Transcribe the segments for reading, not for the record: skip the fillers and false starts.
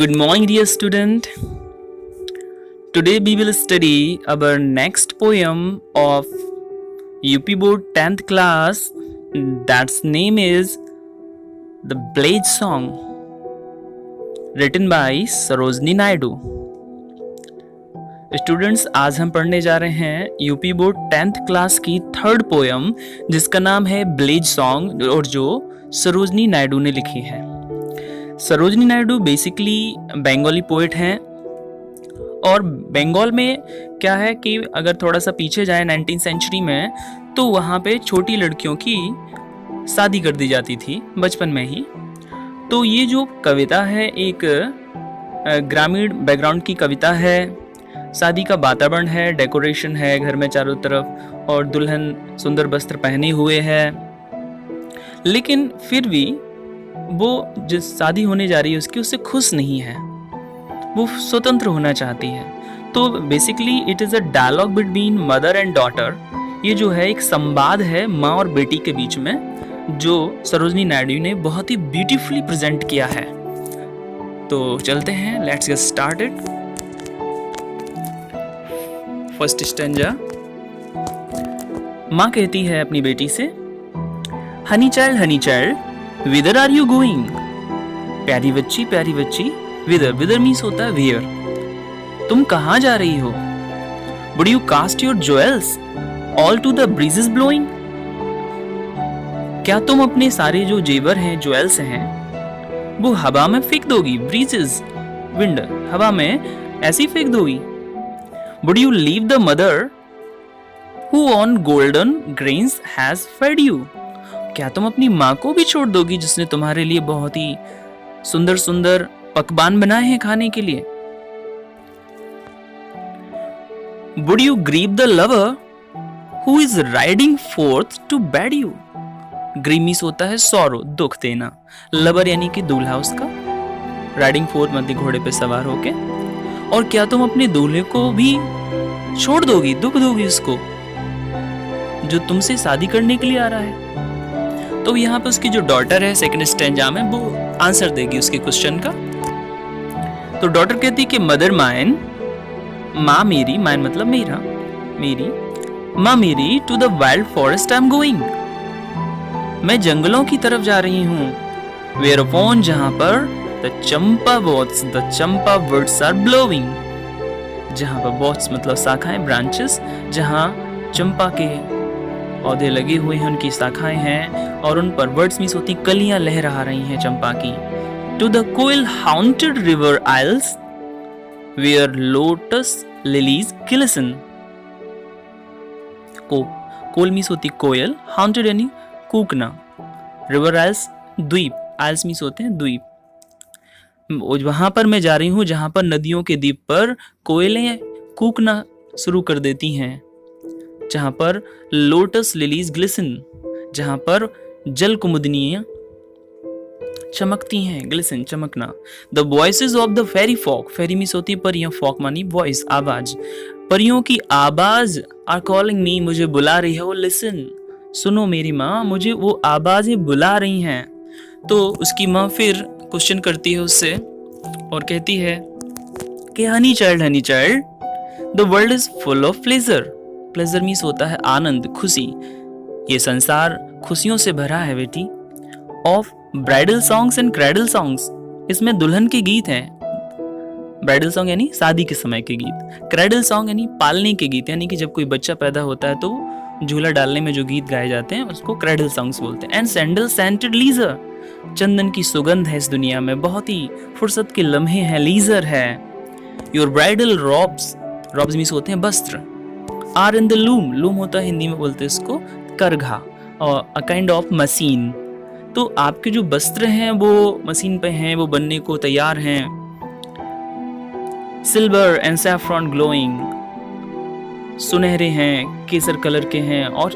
Good morning, dear student. Today we will study our next poem of UP Board 10th class. That's name is The Blade Song, written by Sarojini Naidu. Students, आज हम पढ़ने जा रहे हैं UP board 10th class की third poem जिसका नाम है ब्लेड सॉन्ग और जो सरोजनी नायडू ने लिखी है। सरोजनी नायडू बेसिकली बंगाली पोइट हैं और बंगाल में क्या है कि अगर थोड़ा सा पीछे जाए 19th सेंचुरी में तो वहाँ पे छोटी लड़कियों की शादी कर दी जाती थी बचपन में ही। तो ये जो कविता है एक ग्रामीण बैकग्राउंड की कविता है। शादी का वातावरण है, डेकोरेशन है घर में चारों तरफ और दुल्हन सुंदर वस्त्र पहने हुए है, लेकिन फिर भी वो जिस शादी होने जा रही है उससे खुश नहीं है, वो स्वतंत्र होना चाहती है। तो basically it is a dialogue between mother and daughter. ये जो है एक संवाद है माँ और बेटी के बीच में जो सरोजनी नायडू ने बहुत ही ब्यूटीफुली प्रेजेंट किया है। तो चलते हैं, let's get started. First stanza. माँ कहती है अपनी बेटी से, honey child whither are you going. प्यारी बच्ची विदर मीन्स होता है वियर। तुम कहाँ जा रही हो। Would you cast your jewels all to the breezes blowing. क्या तुम अपने सारे जो जेवर हैं, ज्वेल्स हैं, वो हवा में फेंक दोगी। ब्रीजेस विंड, हवा में ऐसी फेंक दोगी। Would you leave the mother who on golden grains has fed you? क्या तुम अपनी माँ को भी छोड़ दोगी जिसने तुम्हारे लिए बहुत ही सुंदर सुंदर पकवान बनाए हैं खाने के लिए। Would you grieve the lover who is riding forth to bed you? Grieve means होता है sorrow, दुख देना। Lover यानी कि दूल्हा उसका, riding forth मतलब घोड़े पे सवार होके। और क्या तुम अपने दूल्हे को भी छोड़ दोगी, दुख दोगी उसको जो तुमसे शादी करने के लिए आ रहा है। तो यहाँ पे उसकी जो डॉटर है सेकंड स्टैंजा में वो आंसर देगी उसके क्वेश्चन का। तो डॉटर कहती कि मदर माइन, माँ मेरी, माइन मतलब मेरा, मेरी माँ मेरी, to the wild forest I am going. मैं जंगलों की तरफ जा रही हूँ। वेयर अपॉन, जहाँ पर The champa woods are blowing। जहाँ पर bots मतलब शाखाएं, branches, जहाँ चंपा के पौधे लगे हुए हैं, उनकी शाखाएं हैं और उन पर वर्ड्स मीन्स होती कलियां लहरा रही हैं चंपा की। To the coil haunted river isles where lotus lilies glisten। Koel means होती कोयल, haunted यानी कूकना, river isles द्वीप, isles मीन्स होते हैं द्वीप। वहां पर मैं जा रही हूँ जहां पर नदियों के द्वीप पर कोयलें कूकना शुरू कर देती हैं, जहां पर लोटस लिलीज ग्लिसन, जहां पर जल कुमुदनियां चमकती हैं, ग्लिसन चमकना। The voices of the fairy folk, fairy means होती है परियां, फॉक मानी वॉइस आवाज, परियों की आवाज आर कॉलिंग मी, मुझे बुला रही है वो। लिसन, सुनो मेरी माँ, मुझे वो आवाजें बुला रही हैं। तो उसकी माँ फिर क्वेश्चन करती है उससे और कहती है कि honey child the world is full of pleasure. Pleasure means होता है आनंद, खुशी। ये संसार खुशियों से भरा है बेटी। Of bridal songs and cradle songs, इसमें दुल्हन के गीत हैं। ब्राइडल सॉन्ग यानी शादी के समय के गीत, क्रेडल सॉन्ग यानी पालने के गीत, यानी कि जब कोई बच्चा पैदा होता है तो झूला डालने में जो गीत गाए जाते हैं उसको क्रेडल सॉन्ग्स बोलते हैं। एंड सैंडल सेंटेड लीजर, चंदन की सुगंध है इस दुनिया में, बहुत ही फुर्सत के लम्हे हैं, लीजर है। Your bridal robes, robes means होते हैं वस्त्र, are in the loom, loom होता है हिंदी में बोलते हैं इसको करघा, और अ काइंड ऑफ मशीन। तो आपके जो वस्त्र हैं वो मशीन पे हैं, वो बनने को तैयार हैं। सिल्वर एंड सैफ्रॉन ग्लोइंग, सुनहरे हैं, केसर कलर के हैं और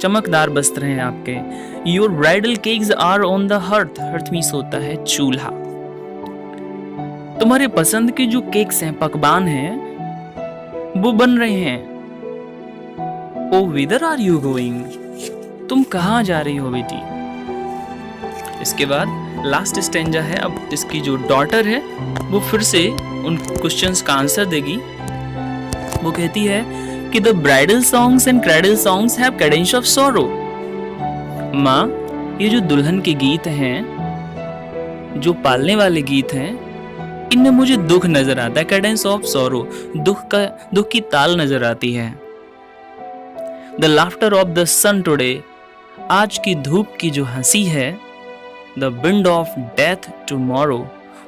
चमकदार वस्त्र हैं आपके। Your bridal cakes are on the hearth, hearth means होता है चूल्हा। तुम्हारे पसंद के जो केक्स हैं, पकवान हैं, वो बन रहे हैं। ओ विदर आर यू गोइंग, तुम कहाँ जा रही हो बेटी। इसके बाद लास्ट स्टेंजा है। अब इसकी जो डॉटर है वो फिर से उन क्वेश्चंस का आंसर देगी। वो कहती है कि the bridal songs and cradle songs have Cadence of sorrow. माँ, ये जो दुल्हन के गीत हैं, जो पालने वाले गीत हैं, इनमें मुझे दुख नजर आता है। कैडेंस ऑफ सॉरो, दुख की ताल नजर आती है। The laughter of the sun today, आज की धूप की जो हंसी है। The wind of death tomorrow,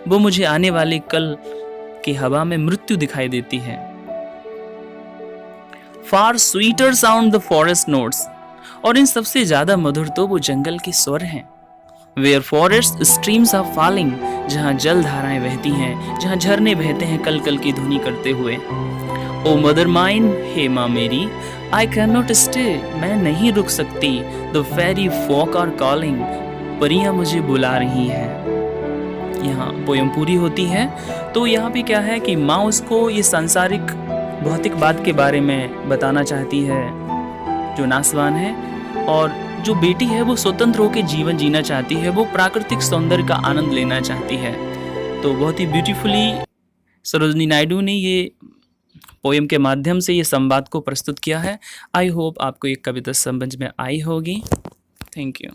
वो मुझे आने वाले कल की हवा में मृत्यु दिखाई देती है। Far sweeter sound the forest notes, और इन सबसे ज्यादा मधुर तो वो जंगल के स्वर हैं। Where forest streams are falling, जहां जल धाराएं बहती हैं, जहां झरने बहते हैं कल कल की ध्वनि करते हुए। ओ मदर माइन, हे माँ मेरी, आई कैन नॉट स्टे, मैं नहीं रुक सकती। The fairy folk are calling, परियां मुझे बुला रही हैं। यहाँ पोयम पूरी होती है। तो यहाँ पे क्या है कि माँ उसको ये सांसारिक भौतिक बात के बारे में बताना चाहती है जो नासवान है, और जो बेटी है वो स्वतंत्र होकर जीवन जीना चाहती है, वो प्राकृतिक सौंदर्य का आनंद लेना चाहती है। तो बहुत ही ब्यूटीफुली सरोजनी नायडू ने ये पोयम के माध्यम से ये संवाद को प्रस्तुत किया है। आई होप आपको ये कविता समझ में आई होगी। Thank you.